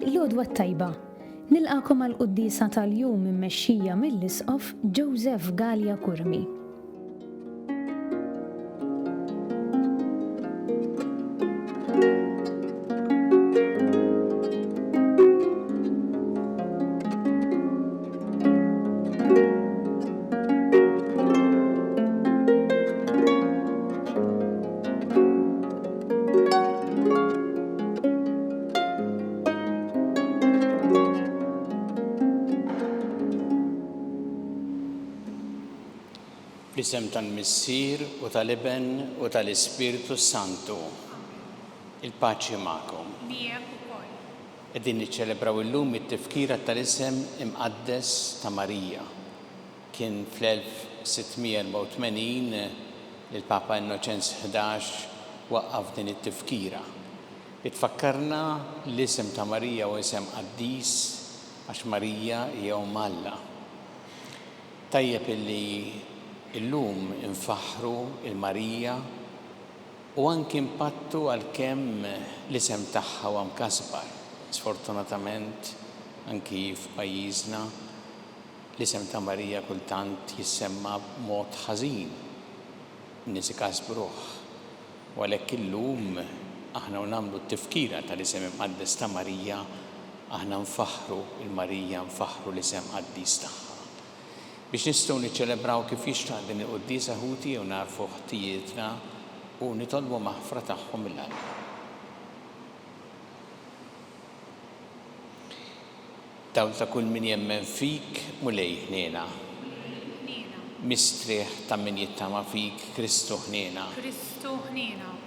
L-għodwa tajba. Nilqakom għal-quddisa tal-jum immexxija mill-Isqof Joseph Gallia Kurmi. B'isem tal-Missier u tal-Iben u tal-Ispiritu Santu. Il-paċi magħkom. Qegħdin niċċelebraw illum it-tifkira tal-isem imqaddes ta' Marija. Kien fl-1684 il-Papa Innoċenz 11 waqqaf din it-tifkira. Itfakkarna l-isem ta' Marija u isem qaddis għax Marija hija Alla. Tajjeb illi illum infaħru il-Marija u anki impattu għal-kemm l-isem tagħha huwa mkasbar. Sfortunatament anki f'pajjiżna l-isem ta' Marija kultant jissemma b'mod ħażin. Nies ikasbruh. U għalhekk illum aħna nagħmlu t-tifkira tal-isem imqaddes ta' Marija, aħna nfaħru il-Marija, nfaħru l-isem qaddis tagħha. Biex nistgħu niċċelebraw kif jixtaq din il-Quddisa ħuti u narfu ħtijietna u nitolbu maħfra tagħhom mill-qalb. Dawl ta' kull min jemmen fik mulej ħniena. Mistrieħ ta' min jittama fik Kristu ħniena.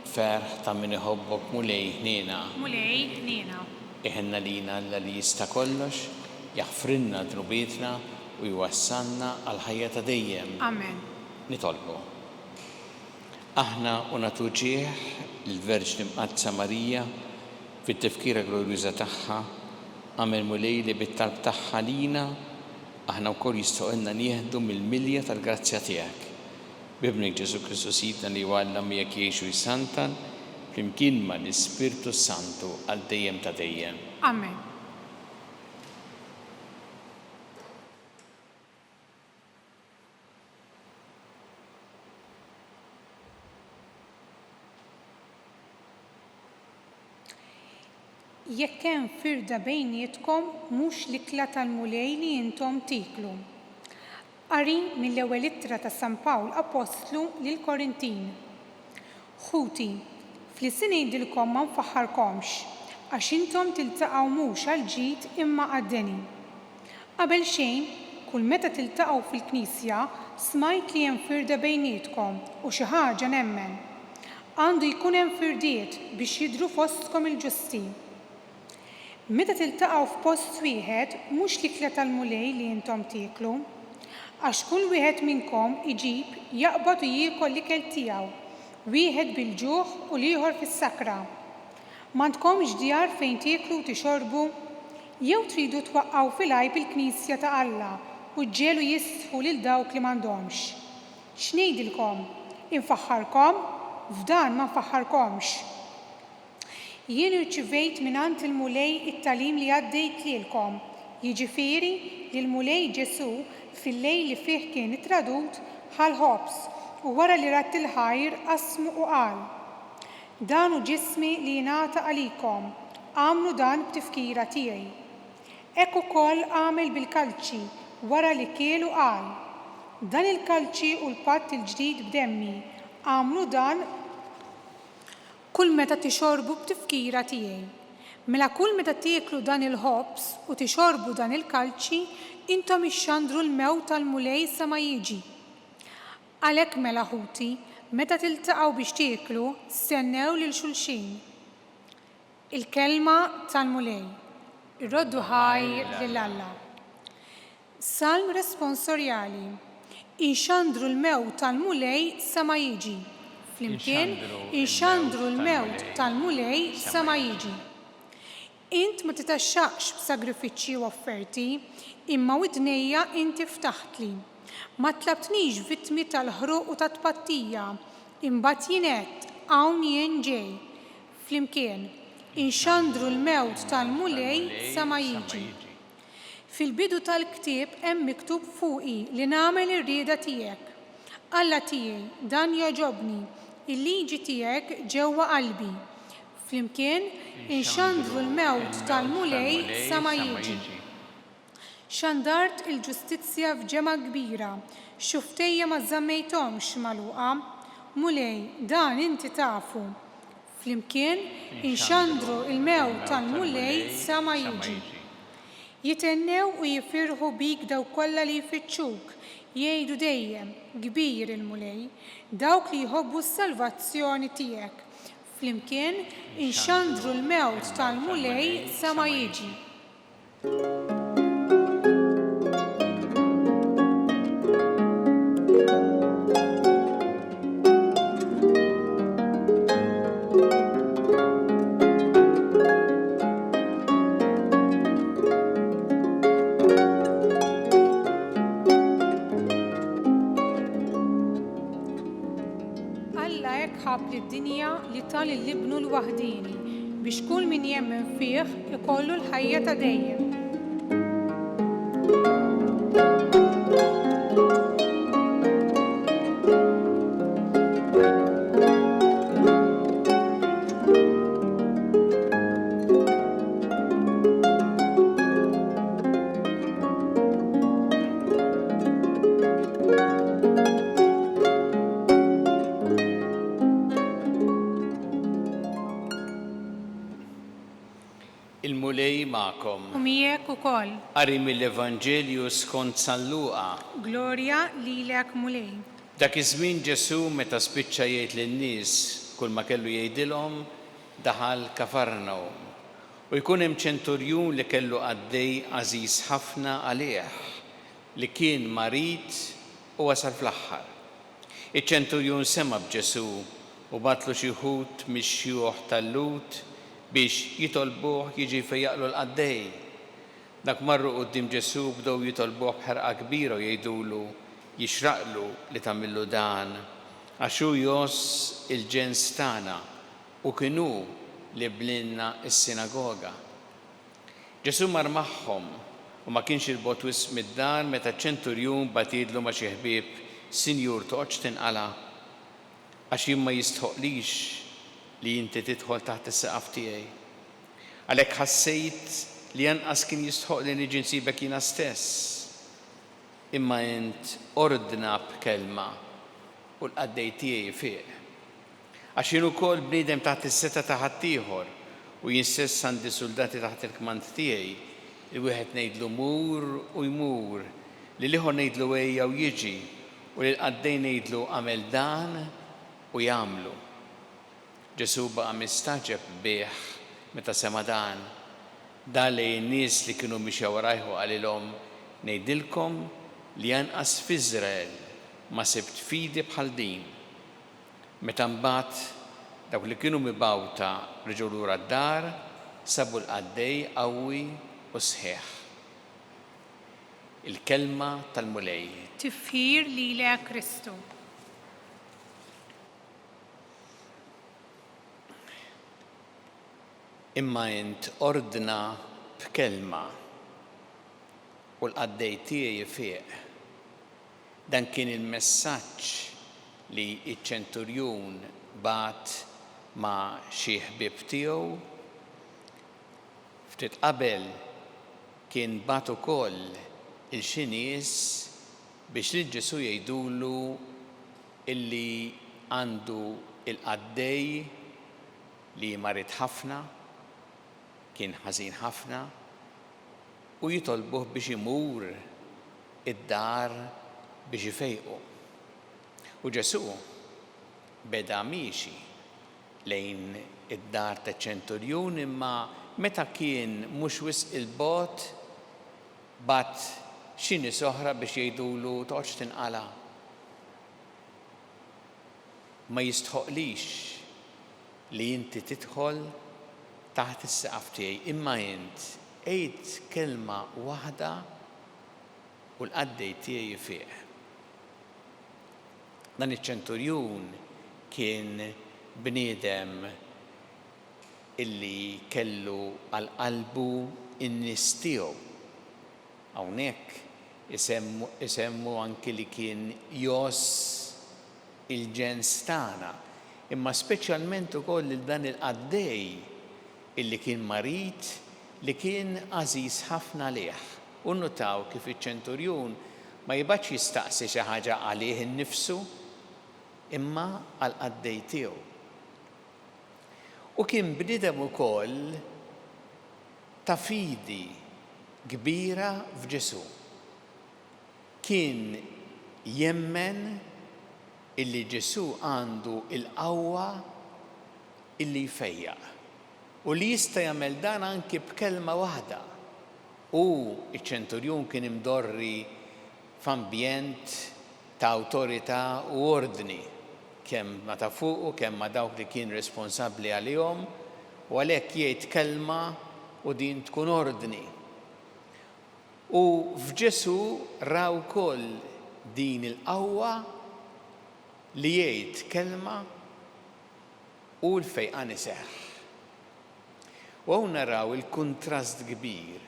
Ferħ ta' min iħobbok mulej ħniena. Iħenna lina li jista' kollox, jaħfrinna drubietna u jwassalna għal-ħajja ta' dejjem. Amen. Nitolbu. Aħna u nagħtu ġieħ l-Verġni Mqaddsa Marija fit-tifkira glorjuża tagħha għamel mulej li bit-talb tagħha lina aħna wkoll jistgħu nieħdu mill-milja tal-grazzja tiegħek. Bibnek Ġesu Kristu Sidna li walla miegħek jgħixu jsantan flimkien mal-Ispiritu Santu għal dejjem ta' dejjem. Amen. Jekk hemm firda bejnietkom mhux l-ikla tal-mulej li intom tiklu. Qari mill-ewwel ittra ta' San Pawl Apostlu lil Korintin. Ħuti, fl-issin ngħidilkom ma nfaħħarkomx għax intom tiltaqgħu mhux għall-ġid imma għad-deni. Qabel xejn, kull meta tiltaqgħu fil-Knisja smajt li hemm firda bejnietkom u xi ħaġa nemmen. Għandu jkun hemm firdiet biex jidhru fostkom il-ġusti. Meta tiltaqgħu f'post wieħed mhux l-ikla tal-mulej li intom tieklu, għax kull wieħed minnkom iġib jaqbad u jiekol l-ikel tiegħu, wieħed bil-ġuħ u l-ieħor fis-sakra. M'għandkomx djar fejn tieklu u tixorbu, jew tridu twaqqgħu fil-għajb il-Knisja ta' Alla u ġġielu jisfu lil dawk li m'għandhomx. X'ngħidilkom? Infaħħarkom? F'dan ma nfaħħarkomx. Jien irċivejt mingħand il-mulej it-tagħlim li għaddejt lilkom, jiġifieri li l-mulej Ġesu fil-lejl li fih kien ittradut ħal ħobs u wara li ratt il-ħajr qasmu u qal: Dan hu ġismi li jingħata għalikom, għamlu dan b'tifkira tiegħi. Hekk ukoll għamel bil-kalċi wara li kielu qal: Dan il-kalċi u l-patt il-ġdid b'demmi, għamlu dan kull meta tixorbu b'tifkira tiegħi. Mela kull meta tieklu dan il-ħobs u tixorbu dan il-kalċi, intom ixxandru l-mewt tal-mulej sa ma jiġi. Għalhekk mela ħuti, meta tiltaqgħu biex tieklu, stennew lil xulxin. Il-kelma tal-mulej. Irroddu ħajr lil Alla. Salm responsorjali. Inxandru l-mewt tal-mulej sa ma jiġi. Flimkien, inxandru l-mewt tal-mulej sa ma jiġi. Int ma titaxxaqx b'sagrifiċċji u offerti, imma widnejja inti ftaħtli. Ma tlabtnix vittmi tal-ħruq u tat-tpattija, imbagħad jien għedt hawn jien ġej. Flimkien, inxandru l-mewt tal-mulej sa ma jiġi. Fil-bidu tal-ktieb hemm miktub fuqi li nagħmel ir-rieda tiegħek. Alla tiegħi, dan jogħġobni, il-liġi tiegħek ġewwa qalbi. Flimkien inxandru l-mewt tal-mulej sa ma jiġi. Xandart il-ġustizzja f'ġemma kbira, xuftejja ma żammejthomx magħluqa, mulej dan inti tafu. Flimkien inxandru il-mewt tal-mulej sa ma jiġi. Jitennew u jifirħu bik daw kollha li jfittxuk, jgħidu dejjem kbir il-mulej, dawk li jħobbu s-salvazzjoni tiegħek. Flimkien inxandru l-mewt tal-mulej sa ma jiġi. Lid-dinja li tal il-libnu l-waħdini biex kull min jemmen fih ikollu l-ħajja ta' dejjem. Il-mulej ma'kom. U miegħek ukoll. Qari mill-Evanġelju skont San Luqa. Glorja lilek mulej. Dak iż-żmien Ġesu meta spiċċa jgħid lin-nies kull ma kellu jgħidilhom daħal Kafarnaum. U jkun hemm ċenturjun li kellu għaddej għażiż ħafna għalih li kien marit u wasal fl-aħħar. Iċ-ċenturjun sema b'Ġesu u batlu xi wħud mix-xjuħ tal-Lut biex jitolbuh jiġi fejjaqlu l-qaddej. Dak marru quddiem Ġesu bdew jitolbuh b'ħerqa kbira u jgħidulu jixraqlu li tagħmillu dan għax hu joss il-ġens tagħna u kienu li blinna s-sinagoga. Ġesu mar magħhom u ma kienx il-bogħod wisq mid-dar meta ċ-ċenturjun batidlu ma' xi ħbieb, Sinjur toqgħodx tinqala' għax jien ma jistħoqlix li inti tidħol taħt is-saqaf tiegħi. Għalhekk ħassejt li anqas kien jistħoq li niġi nsibek jiena stess. Imma int ordna b'kelma u l-qaddej tiegħi fih. Għax jien ukoll bniedem taħt is-seta ta' ħaddieħor u jien stess għandi soldati taħt il-kmand tiegħi li wieħed ngħidlu mur u jmur, li ieħor ngħidlu ejja u jiġi u li l-qaddej ngħidlu għamel dan u jagħmlu. Ġesu baqa' mistaġeb bih meta sema dan lejn in-nies li kienu mixew warajhu qalilhom ngħidilkom li anqas f'Iżrael ma sibt fidi bħal din. Meta mbagħad dawk li kienu mibgħuta reġgħu lura d-dar sabu l-qaddej qawwi u sħiħ. Il-kelma tal-mulej. Tifħir lilek Kristu. Imma int ordna b'kelma u l-qaddej tiegħi fih. Dan kien il-messaġġ li ċ-ċenturjun bat ma' xi ħbieb tiegħu. Ftit qabel kien bat ukoll il-xi nies biex lil Ġesu jgħidulu illi għandu il-qaddej li marit ħafna, kien ħażin ħafna u jitolbuh biex imur id-dar biex ifejqu. U Ġesu beda miexi lejn id-dar taċ-ċenturjun imma meta kien mhux wisq il-bogħod bat xi nies oħra biex jgħidulu toqgħodx tinqala'. Ma jistħoqlix li inti tidħol taħt is-saqaf tiegħi imma int għid kelma waħda u l-qaddej tiegħi fih. Dan iċ-ċenturjun kien bniedem illi kellu għal qalbu in-nies tiegħu. Hawnhekk isemmu anki li kien Jos il-ġens tagħna, imma speċjalment ukoll lil dan il-qaddej illi kien marit li kien għażiż ħafna għalih. U nnotaw kif iċ-ċenturjun ma jibax jistaqsi xi ħaġa għalih innifsu imma għal qaddej tiegħu. U kien bniedem ukoll ta' fidi kbira f'Ġesu. Kien jemmen illi Ġesu għandu il-qawwa illi jfejjaq u li jista' jagħmel dan anki b'kelma waħda. U iċ-ċenturjun kien imdorri f'ambjent ta' awtorità u ordni, kemm ma ta' fuqu, kemm ma dawk li kien responsabbli għalihom, u għalhekk jgħid kelma u din tkun ordni. U f'Ġesu raw ukoll din il-qawwa li jgħid kelma u l-fejqan iseħħ. U hawn naraw il-kuntrast kbir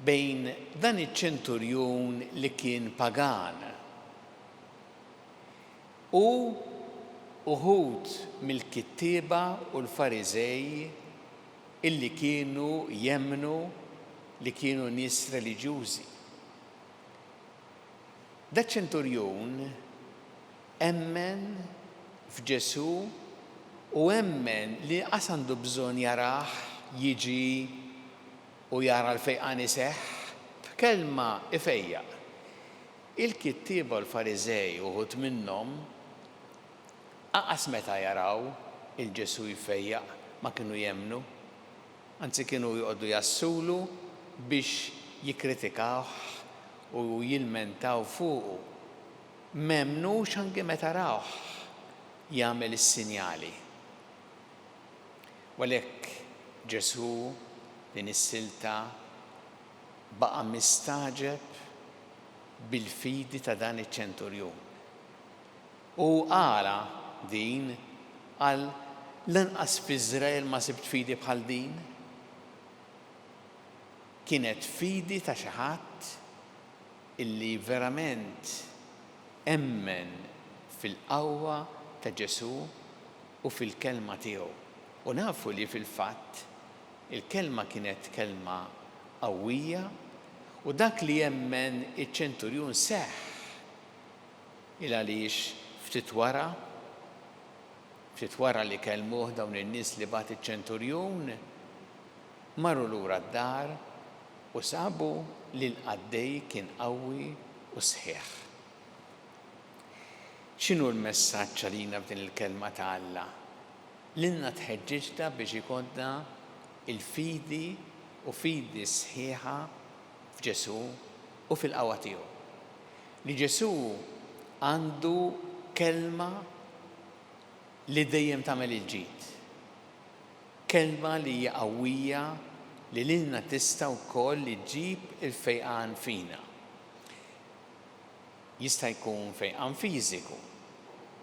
bejn dan iċ-ċenturjun li kien pagan u uħud mill-kittieba u l-Fariżej illi kienu jemmnu li kienu nies reliġjużi. Da ċenturjun emmen f'Ġesu u emmen li għandu bżonn jarah jiġi u jara l-fejqan iseħħ b'kelma ifejjaq. Il-kittieba u l-Fariżej uħud minnhom aqas meta jaraw il-Ġesu jfejjaq ma kienu jemmnu, anzi kienu jqogħdu jassulu biex jikkritikawh u jilmentaw fuqu. M'emmnux anke meta rawh jagħmel is-sinjali. Għalhekk Ġesu din is-silta baqa' mistaġeb bil-fidi ta' dan iċ-ċenturjun. U qala din qal lanqas f'Iżrael ma sibt fidi bħal din. Kienet fidi ta' xi ħadd illi verament emmen fil-qawwa ta' Ġesu u fil-kelma tiegħu. U nafu li fil-fatt il-kelma kienet kelma qawwija u dak li jemmen iċ-ċenturjun seħħ il għaliex ftit wara li kellmuh dawn in-nies li bagħat iċ-ċenturjun marru lura d-dar u sabu li l-qaddej kien qawwi u sħiħ. X'inhu l-messaġġ għalina f'din il-kelma ta' Alla? Lilna tħeġġiġna biex ikollna il-fidi u fidi sħiħa f'Ġesu u fil-qawwa tiegħu. Li Ġesu għandu kelma li dejjem tagħmel il-ġid. Kelma li hija qawwija li lilna tista' wkoll li ġġib il-fejqan fina. Jista' jkun fejqan fiżiku,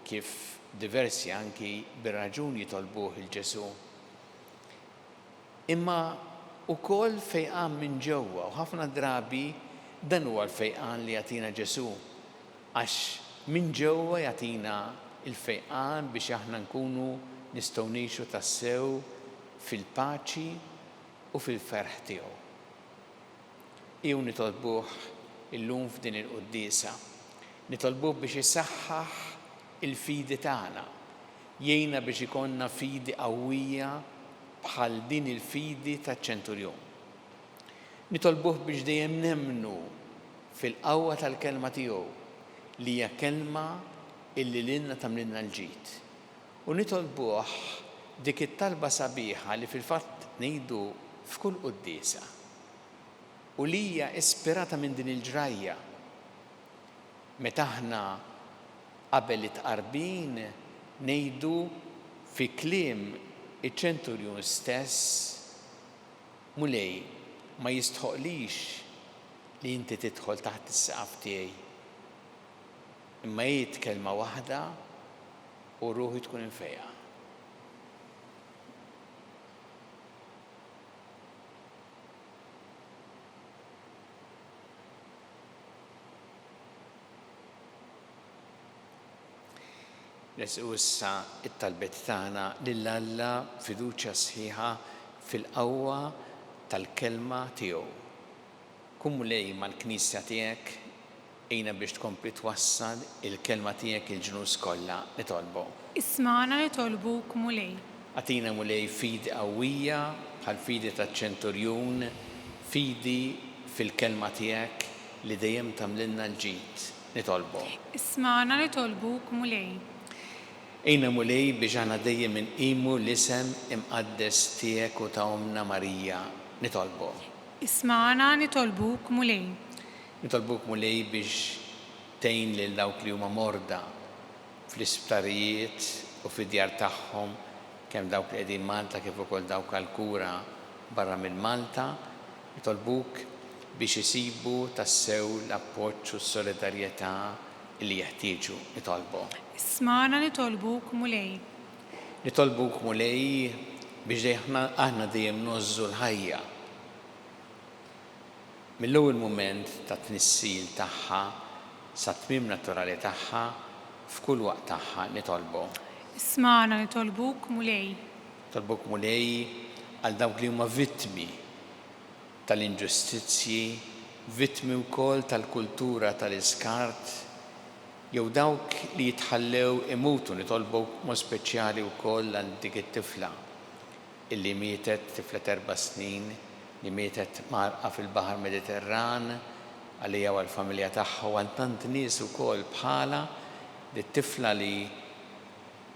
kif diversi anki bir-raġuni jitolbuh il-Ġesu. Imma wkoll fejqan minn ġewwa u ħafna drabi dan huwa l-fejqan li jagħtina Ġesu għax minn ġewwa jagħtina il-fejqan biex aħna nkunu nistgħu ngħixu tassew fil-paċi u fil-ferħ tiegħu. Jew nitolbuh illum f'din il-quddiesa. Nitolbuh biex isaħħaħ il-fidi tagħna, jgħinna biex ikollna fidi qawwija bħal din il-fidi taċ-ċenturjun. Nitolbuh biex dejjem nemmnu fil-qawwa tal-kelma tiegħu li hija kelma illi lilna tagħmlilna l-ġid. U nitolbuh dik it-talba sabiħa li fil-fatt ngħidu f'kull quddiesa u li hija ispirata minn din il-ġrajja. Meta aħna qabel it-tqarbin ngħidu fi kliem iċ-ċenturjun stess mulej ma jistħoqlix li inti tidħol taħt is-saqaf tiegħi. Imma jgħid kelma waħda u ruħi tkun infejqa. Resqu issa it-talbet tagħna lill-Alla fiduċja sħiħa fil-qawwa tal-kelma tiegħu. Kun mulej mal-Knisja tiegħek ejna biex tkompli twassal il-kelma tiegħek il-ġnus kollha nitolbu. Ismana nitolbuk mulej. Għatina mulej fidi qawwija bħal fidi taċ-ċenturjun, fidi fil-kelma tiegħek li dejjem tagħmlilna l-ġid nitolbu. Ismana nitolbuk mulej. Ejna mulej biex aħna dejjem inqimu l-isem imqaddes tiegħek u ta' Omna Marija nitolbu. Ismana nitolbuk mulej. Nitolbuk mulej biex tgħin lil dawk li huma morda fl-isptarijiet u fid-djar tagħhom kemm dawk li qegħdin Malta kif ukoll dawk għall-kura barra minn Malta. Nitolbuk biex isibu tassew l-appoġġ u s-solidarjetà li jeħtieġu nitolbu. Ismana nitolbuk mulej. Nitolbuk mulej biex aħna dejjem nożżu l-ħajja. Mill-ewwel mument ta' tnissil tagħha sa tmiem naturali tagħha f'kull waqt tagħha nitolbu. Ismana nitolbuk mulej. Nitolbuk mulej għal dawk li huma vittmi tal-inġustizzji, vittmi wkoll tal-kultura tal-iskart, jew dawk li jitħallew imutu. Nitolbuk mod speċjali wkoll għal dik it-tifla illi mietet, tifla 4 snin, li mietet marqa fil-Baħar Mediterran għalija u għall-familja tagħha u għal tant nies ukoll bħala li t-tifla li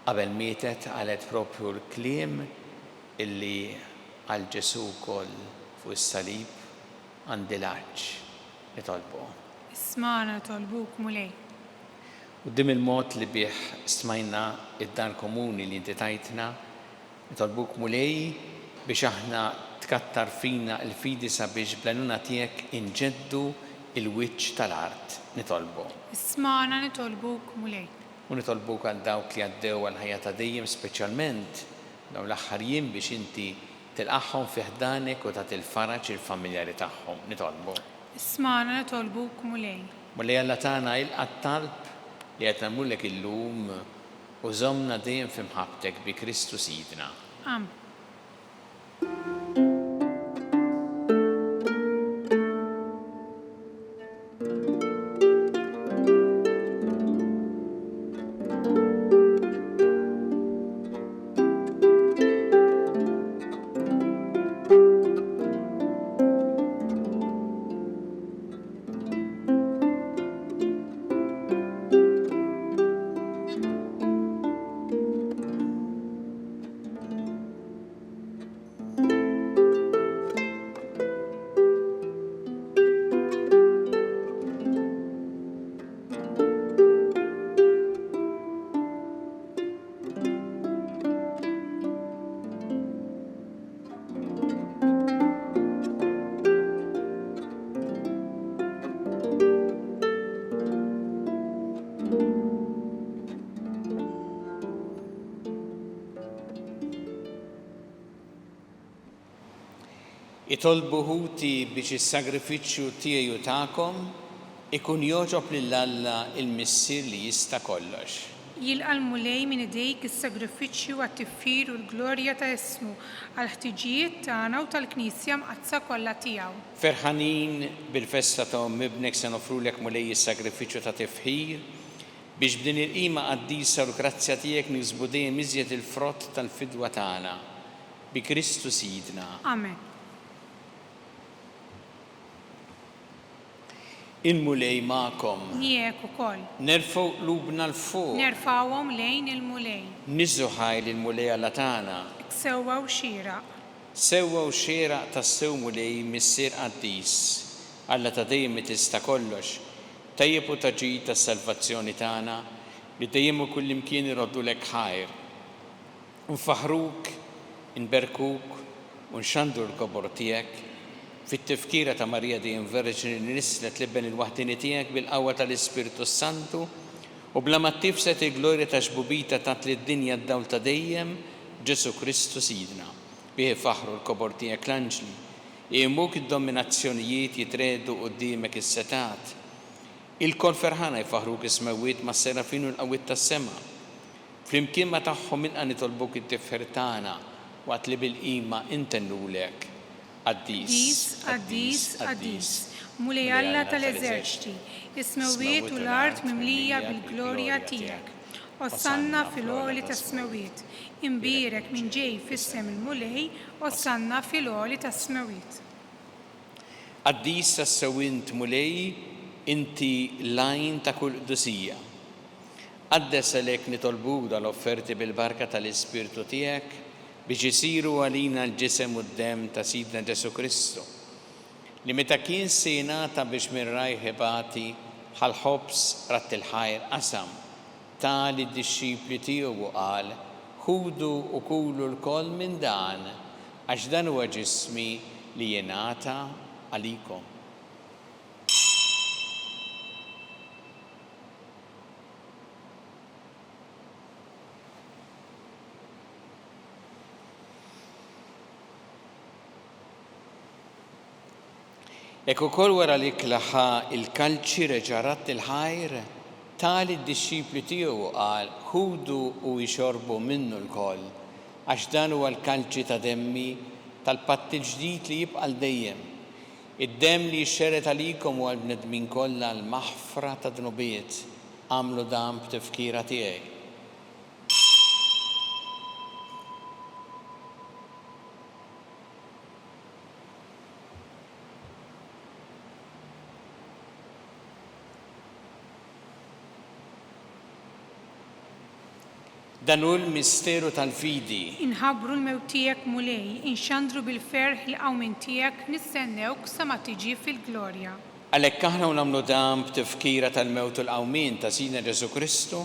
qabel mietet qalet propju l-kliem illi għal Ġesu wkoll fuq is-salib għandi l-aġġ nitolbu. Ismana nitolbuk mulej. U dim il-mod li bih stmajna id-dar komuni li inti tajtna, nitolbuk mulej biex aħna tkattar fina l-fidi sabiex bl-għajnuna tiegħek inġeddu il-wiċċ tal-art nitolbu. Ismana nitolbuk mulej. U nitolbuk għal dawk li għaddew għal ħajja ta' dejjem, speċjalment dawn l-aħħar jiem biex inti tilqaħħom fi ħdanek u tagħti l-faraġ il-familjari tagħhom nitolbu. Ismana nitolbuk mulej. Mulej Alla tagħna il-talb li qed nagħmlullek illum u żommna dejjem fi mħabbtek bi Kristu Sidna. Amen. Itolbu ħuti biex is-sagrifiċċju tiegħi u tagħkom ikun jogħġob lill-Alla il-Missier li jista' kollox. Jilqa' l-mulej minn idejk is-sagrifiċċju għat-tifkir u l-glorja ta' ismu għal ħtiġijiet tagħna u tal-Knisja mqazza kollha tiegħu. Ferħanin bil-festa ta' ibnek se nofrulek mulej is-sagrifiċċju ta' tifħir biex b'din il-qima qaddisa u l-grazzja tiegħek niksbu dejjem iżjed il-frott tal-fidwa tagħna bi Kristu Sidna. Amen. Il-mulej ma'kom. Miegħek ukoll. Nerfgħu qlubna l-fuq. Nerfgħuhom lejn il-mulej. Niżżu ħajl il-mulej Alla tagħna. Sewwa u xieraq. Sewwa u xieraq tas-sew mulej missier qaddis. Alla ta' dejjem tista' kollox. Tajjeb u taġid tas-salvazzjoni tagħna li dejjem u kullimkien iroddulek ħajr. Nfaħruk, inberkuk u nxandu l-kobor tiegħek fit-tifkira ta' Marija dejjem Verġini li nislet libben il-waħdini tiegħek bil-qawwa tal-Ispiritu Santu u bla ma tifset il-glorja ta' xbubita tat li d-dinja d-dawl ta' dejjem Ġesu Kristu Sidna. Bih faħru l-kobor tiegħek l-anġli, jemmuk id-dominazzjonijiet jitredu quddiemek is-setat. Il-kol ferħana jfaħruk ismewwiet ma' serafin u l-qawwiet tas-sema. Flimkien ma tagħhom minqa nitolbuk it-tifħir tagħna waqt li bil-qima intennulek Qaddis, qaddis, qaddis, mulej Alla tal-eżerċiti, is-smawiet u l-art mimlija bil-glorja tiegħek. Ossanna fil-għoli tas-smawiet, imbierek minn ġej fis-sem il-mulej, ossanna fil-għoli tas-smawiet. Qaddis tas-sewint mulej inti lajn ta' kull qdusija. Qaddes għalhekk nitolbuk dal-offerti bil-barka tal-Ispirtu tiegħek biex isiru għalina l-ġisem u d-dem ta' Sidna Ġesu Kristu, li meta kien se jingħata biex minn rajh ħibati bħal-ħobs ratt il-ħajr qasam tali d-dixxipli tiegħu qal ħudu u kulu l-koll minn dan għax dan huwa ġismi li jingħata għalikom. Ek ukoll wara li klaħa il-kalċi reġa' ratt il-ħajr, tali d-dixxipli tiegħu qal ħudu u jxorbu minnu l-koll, għax dan huwa l-kalċi ta' demmi tal-patt il-ġdid li jibqa' dejjem. Id-demm li jxxerret għalikom u għall-bnedmin kollha l-maħfra ta' dnubiet, għamlu dan b'tifkira tiegħi. Dan hu l-misteru tal-fidi. Inħabbru l-mewt tiegħek mulej, inxandru bil-ferħ il-qawmin tiegħek nistennewk sa ma tiġi fil-glorja. Għalhekk aħna nagħmlu dan b'tifkira tal-mewt u l-qawmin ta' Sidna Ġesu Kristu,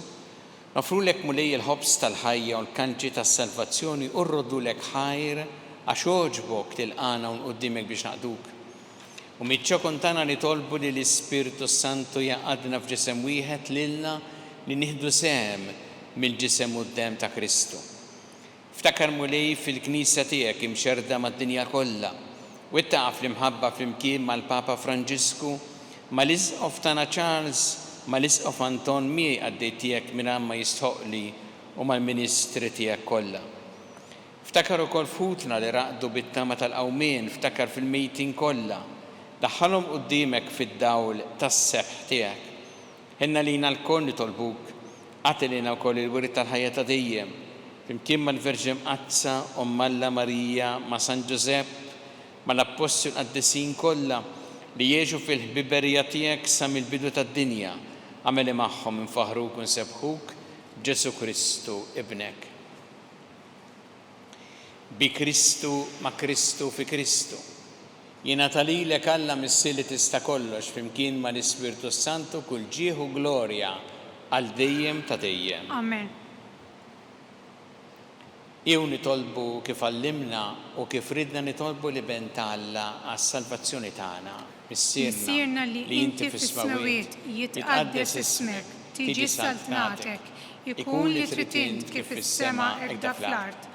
nofrulek mulej il-ħobs tal-ħajja u l-kanċi tas-salvazzjoni u rroddulek ħajr għax oġbok tilqana u nquddimek biex naqduk. U miċ-ċokon tagħna nitolbu li l-Ispirtu Santu jaqadna f'ġisem wieħed lilna li nieħdu sehem mill-ġisem u d-dem ta' Kristu. Ftakar mulej fil-Knisja tiegħek imxerda mad-dinja kollha u ittaqaf l-imħabba flimkien mal-Papa Franġisku, mal-Isqof tagħna Charles, mal-Isqof Anton miegħi għaddej tiegħek mingħajr ma jistħoqli u mal-Ministri tiegħek kollha. Ftakar ukoll futna li raqdu bit-tama tal-qawmien, ftakar fil-mejtin kollha, daħħalhom quddiemek fid-dawl tas-seħħ tiegħek. Ħinna lina l-koll nitolbuk għatilina wkoll il-wirid tal-ħajja ta' dejjem, flimkien mal-Verġin Qazza, Alla Marija, ma' San Ġusepp, mal-Apostoli qaddisin kollha li jgħixu fil-ħbiberija tiegħek sa mill-bidu tad-dinja, għameli magħhom infaħruk u nsebħuk Ġesu Kristu ibnek. Bi Kristu, ma' Kristu fi Kristu. Jingħata lilek Alla mis-sili tista' kollox flimkien mal-Ispirtu Santu kull ġieħ u glorja għal dejjem ta' dejjem. Amen. Jew nitolbu kif għallimna u kif ridna nitolbu li ben Alla għas-salvazzjoni tagħna. Missierna li inti fis-smawiet jitqaddes ismek, tiġi saltnatek, ikun li trid int kif fis-sema hekk da fl-art.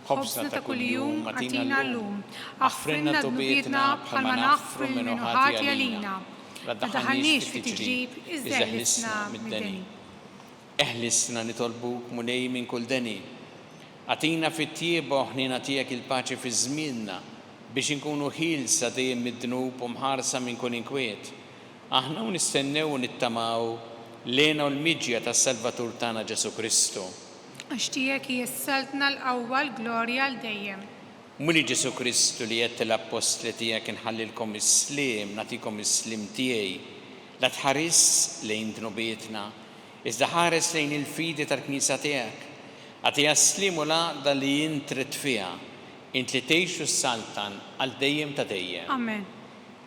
Ħobsna ta' kuljum għatina llum, aħfrinna dnubietna bħalma naħfru minnu ħati għalina. La daħalniex fi tiġrib, iżda eħlisna mid-deni. Eħlisna nitolbuk mulej minn kull deni. Għatina fit-tieba ħnina tiegħek il-paċi fi żmienna biex inkunu ħilsa dejjem mid-dnub u mħarsa minn kull inkwiet. Aħna nistennew u nittamaw lena u l-miġja tas-Salvatur tagħna Ġesu Kristu. Għax tiegħek jissaltna l-qawwa l-glorja l dejjem. Muli Ġesu Kristu li jett l-apostli tiegħek inħallilkom is-slim, nagħtikom is-slim tiegħi, la tħares lejn dnubietna, iżda ħares lejn il-fidi tal-Knisja tiegħek. Għatija s-slim u laqda li jint trid fiha, int li tgħixu s-saltan għal dejjem ta' dejjem. Amen.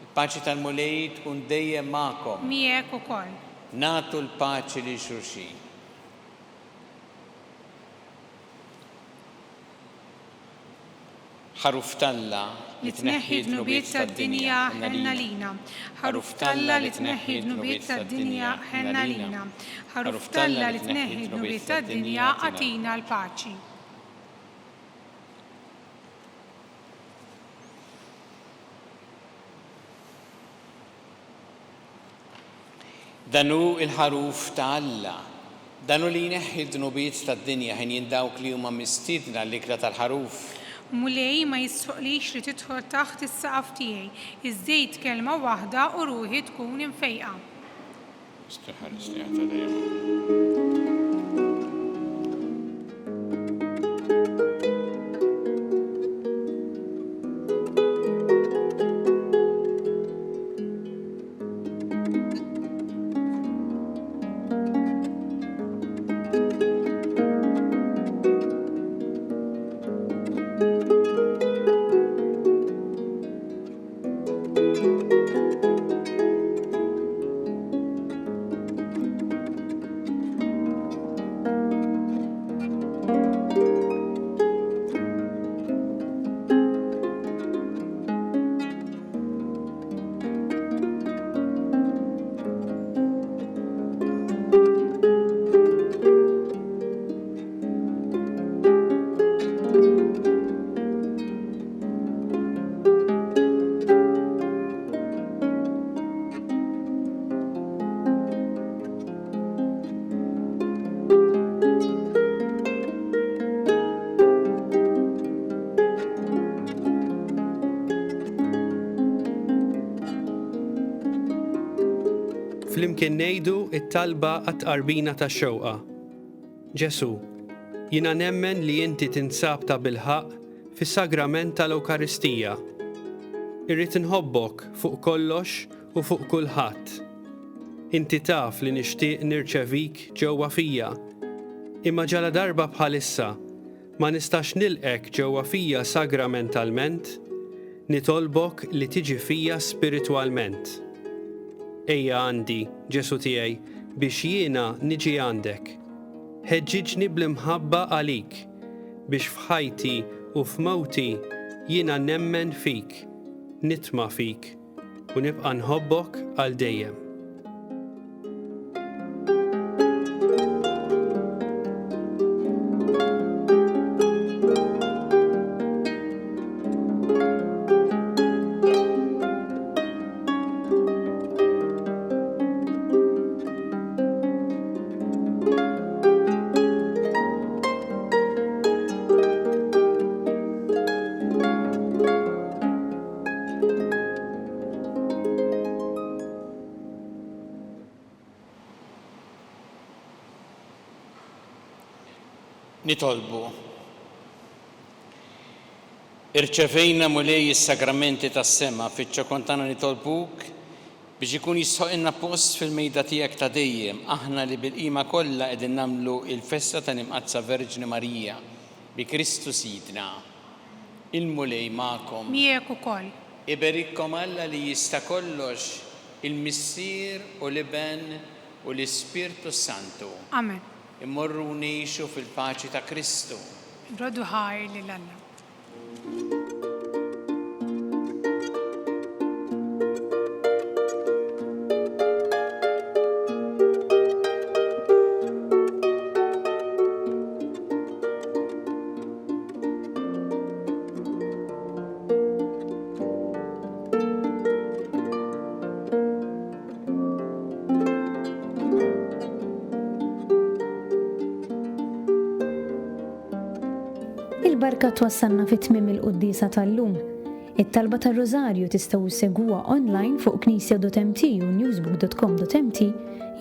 Il-paċi tal-mulej tkun dejjem magħkom. Miegħek ukoll. Nagħtu l-paċi li xulxin. ħaruf Alla li tneħħi dnubiet tad-dinja ħenna lina. Ħaruf Alla li tneħħi dnubiet tad-dinja ħenna lina. Ħaruf Alla li tneħħi dnubiet tad-dinja għatina l-paċi. Dan hu il-ħaruf ta' Alla. Dan u li jneħħi d-dnubiet tad-dinja ħin jindawk li huma mistiedna l-ikla tal-ħaruf. Mulej ma jissuqlix li tidħol taħt is-saqaf tiegħi, iżdejt kelma waħda u ruħi tkun imfejqa. Istaħares li għata dejjem. Flimkien ngħidu t-talba għat-tqarbina tax-xewqa. Ġesu, jiena nemmen li inti tinsab ta' bilħaq fis-sagrament tal-Ewkaristija. Irrid inħobbok fuq kollox u fuq kulħadd. Inti taf li nixtieq nirċevik ġewwa fija, imma ġala darba bħalissa ma nistax nilqek ġewwa fija sagramentalment, nitolbok li tiġi fija spiritwalment. Ejja għandi, Ġesu tiegħi, biex jiena niġi għandek. Ħeġġiġni bl-imħabba għalik, biex f'ħajti u f'mewti jiena nemmen fik, nitma' fik, u nibqa' nħobbok għal dejjem. Nitolbu. Irċevejna mulej is-sagramenti tas-sema fiċ-ċokontana nitolbuk biex ikun jisħoqilna post fil-mejda tiegħek ta' dejjem aħna li bil-qima kollha qegħdin nagħmlu l-festa ta' Nimqazza Verġni Marija bi Kristu Sidna. Il-mulej magħkom. Miegħek ukoll. Iberikkom Alla li jista' kollox, il-Missier u l-Iben u l-Ispirtu Santu. Amen. Immorru ngħixu fil-paċi ta' Kristu. Rodu ħajr lil Alla. Il-barka twassalna fit-tmiem il-qudiesa tal-lum. It-talba tar-Rożarju tistgħu ssegwuha online fuq knisja.mt u newsbook.com.mt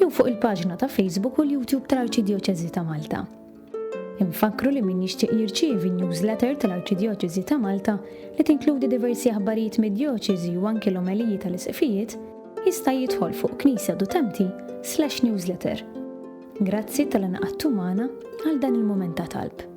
jew fuq il-paġna ta' Facebook u l-YouTube tal-Arċidjoċeżi ta' Malta. Infakru li min jixtieq jirċievi newsletter tal-Arċidjoċeżi ta' Malta li tinkludi diversi aħbarijiet mid-djoċeżi u anke l-omeliji tal-isqfijiet jista' jidħol fuq knisja.mt/newsletter. Grazzi tal-inqattu magħna għal dan il-mument ta' talb.